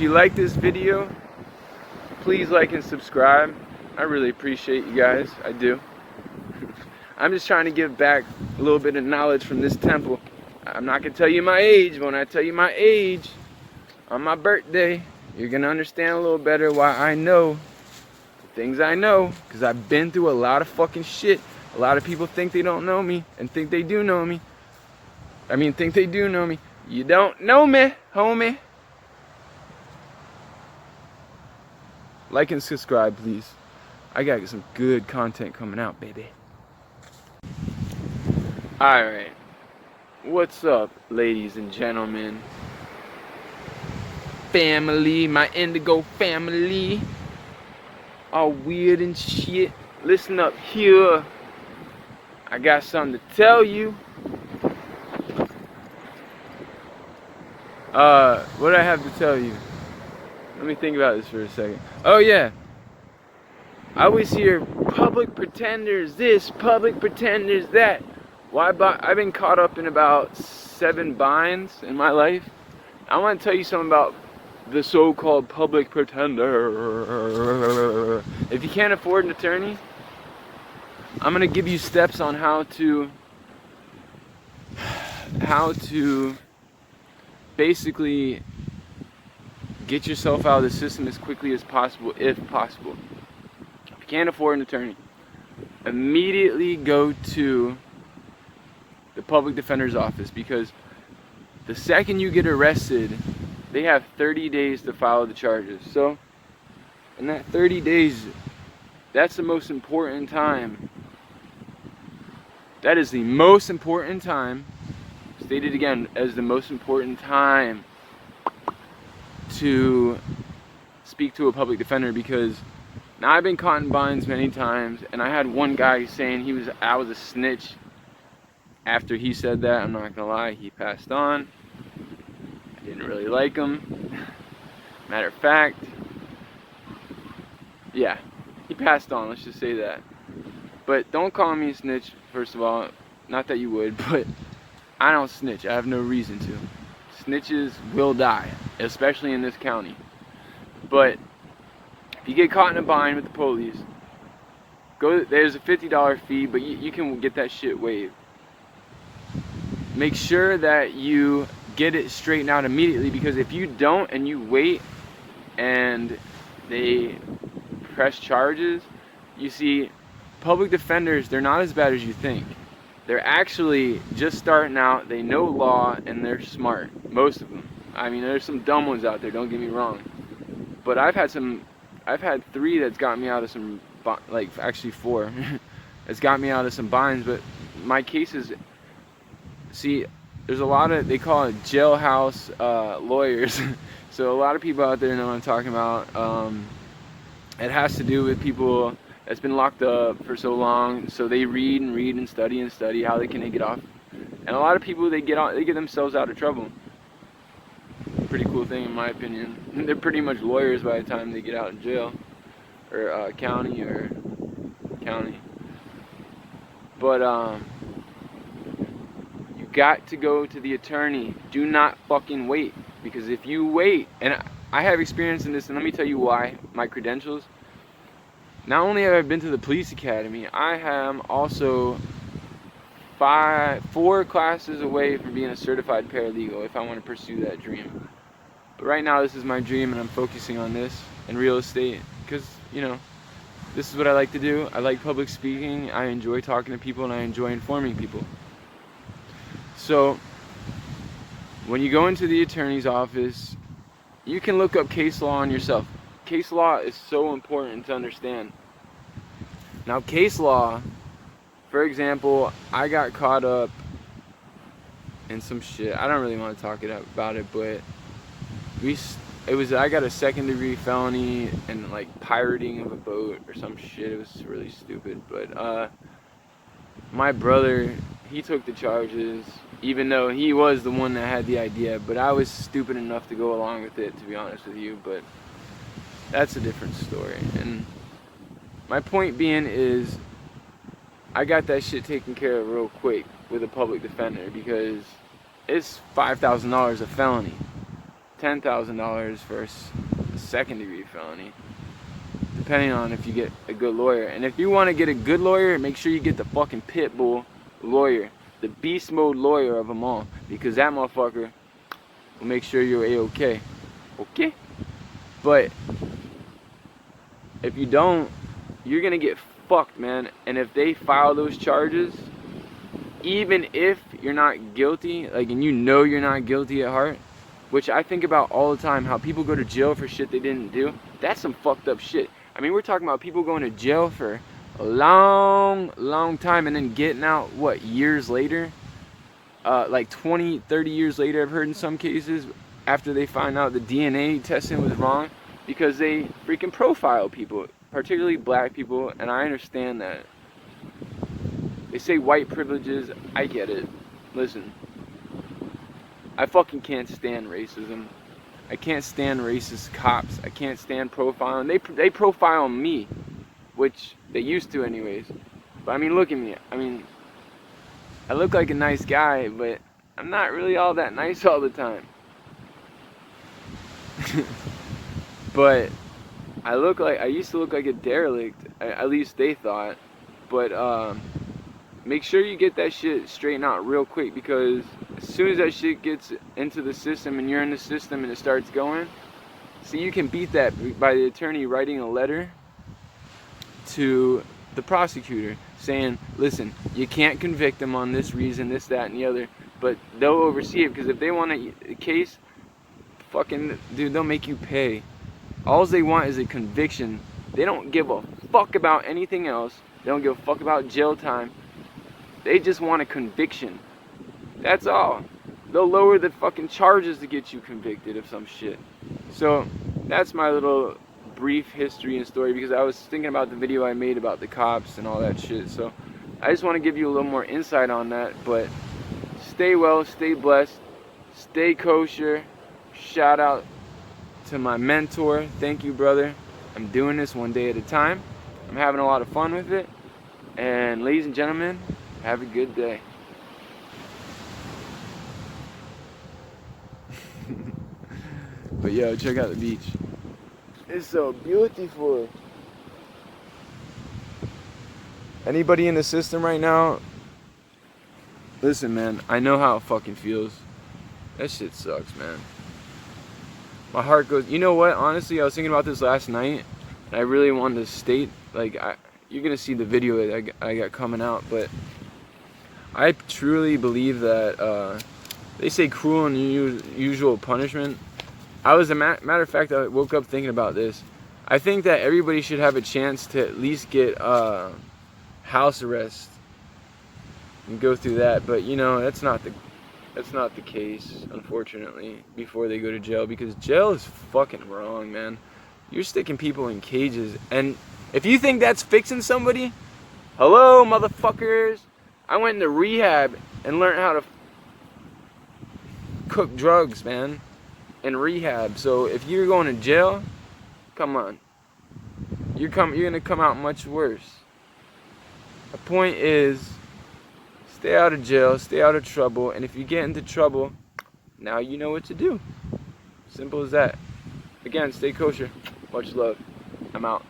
you like this video, please like and subscribe. I really appreciate you guys. I do. I'm just trying to give back a little bit of knowledge from this temple. I'm not going to tell you my age, but when I tell you my age on my birthday, you're going to understand a little better why I know the things I know, because I've been through a lot of fucking shit. A lot of people think they don't know me and think they do know me. Think they do know me. You don't know me, homie. Like and subscribe, please. I got some good content coming out, baby. Alright. What's up, ladies and gentlemen? Family, my indigo family. All weird and shit. Listen up here. I got something to tell you. What do I have to tell you? Let me think about this for a second. Oh yeah. I always hear public pretenders this, public pretenders that. I've been caught up in about 7 binds in my life. I want to tell you something about the so-called public pretender. If you can't afford an attorney, I'm going to give you steps on how to basically get yourself out of the system as quickly as possible, if possible. If you can't afford an attorney, immediately go to the public defender's office, because the second you get arrested, they have 30 days to file the charges. So in that 30 days, that's the most important time. That is the most important time, stated again, as the most important time to speak to a public defender. Because now I've been caught in binds many times, and I had one guy saying I was a snitch. After he said that, I'm not gonna lie, he passed on. I didn't really like him. Matter of fact, yeah, he passed on, let's just say that. But don't call me a snitch, first of all. Not that you would, but I don't snitch. I have no reason to. Snitches will die, especially in this county. But if you get caught in a bind with the police, there's a $50 fee, but you can get that shit waived. Make sure that you get it straightened out immediately, because if you don't and you wait and they press charges, you see, public defenders, they're not as bad as you think. They're actually just starting out. They know law and they're smart, most of them. There's some dumb ones out there, don't get me wrong, but I've had 3 that's got me out of some, actually 4 that's got me out of some binds. But my cases, see, there's a lot of, they call it jailhouse lawyers. So a lot of people out there know what I'm talking about. It has to do with people that's been locked up for so long, so they read and study how they can get off. And a lot of people, they get themselves out of trouble. Pretty cool thing in my opinion. They're pretty much lawyers by the time they get out of jail, or county. But you got to go to the attorney. Do not fucking wait, because if you wait, and I have experience in this, and let me tell you why. My credentials. Not only have I been to the police academy, I am also 4 classes away from being a certified paralegal if I want to pursue that dream. But right now, this is my dream, and I'm focusing on this in real estate, because, this is what I like to do. I like public speaking, I enjoy talking to people, and I enjoy informing people. So when you go into the attorney's office, you can look up case law on yourself. Case law is so important to understand. Now, case law, for example, I got caught up in some shit. I don't really want to talk about it, but I got a 2nd-degree felony and pirating of a boat or some shit. It was really stupid. But my brother, he took the charges, even though he was the one that had the idea. But I was stupid enough to go along with it, to be honest with you. But that's a different story. And my point being is, I got that shit taken care of real quick with a public defender, because it's $5,000 a felony. $10,000 for a second-degree felony, depending on if you get a good lawyer. And if you want to get a good lawyer, make sure you get the fucking pit bull lawyer, the beast mode lawyer of them all, because that motherfucker will make sure you're a-okay. Okay? But if you don't, you're gonna get fucked, man. And if they file those charges, even if you're not guilty, like, and you know you're not guilty at heart, which I think about all the time, how people go to jail for shit they didn't do. That's some fucked up shit. I mean, we're talking about people going to jail for a long time and then getting out, what, years later? Like 20, 30 years later, I've heard in some cases, after they find out the DNA testing was wrong, because they freaking profile people, particularly black people, and I understand that. They say white privileges, I get it. Listen, I fucking can't stand racism. I can't stand racist cops. I can't stand profiling. They profile me, which they used to anyways. But I mean, look at me. I mean, I look like a nice guy, but I'm not really all that nice all the time. But I used to look like a derelict, at least they thought. But make sure you get that shit straightened out real quick, because as soon as that shit gets into the system and you're in the system and it starts going, see, you can beat that by the attorney writing a letter to the prosecutor saying, listen, you can't convict them on this reason, this, that, and the other, but they'll oversee it, because if they want a case, fucking, dude, they'll make you pay. All they want is a conviction. They don't give a fuck about anything else. They don't give a fuck about jail time. They just want a conviction. That's all. They'll lower the fucking charges to get you convicted of some shit. So that's my little brief history and story, because I was thinking about the video I made about the cops and all that shit. So I just want to give you a little more insight on that. But stay well, stay blessed, stay kosher. Shout out to my mentor. Thank you, brother. I'm doing this one day at a time. I'm having a lot of fun with it. And ladies and gentlemen, have a good day. But yo, check out the beach. It's so beautiful. Anybody in the system right now? Listen, man, I know how it fucking feels. That shit sucks, man. My heart goes, you know what? Honestly, I was thinking about this last night, and I really wanted to state, like, you're gonna see the video that I got coming out, but I truly believe that they say cruel and unusual punishment. I was, matter of fact, I woke up thinking about this. I think that everybody should have a chance to at least get house arrest and go through that. But you know, that's not the case, unfortunately, before they go to jail, because jail is fucking wrong, man. You're sticking people in cages, and if you think that's fixing somebody, hello, motherfuckers. I went into rehab and learned how to cook drugs, man, in rehab. So if you're going to jail, come on. You're gonna come out much worse. The point is, stay out of jail, stay out of trouble, and if you get into trouble, now you know what to do. Simple as that. Again, stay kosher. Much love. I'm out.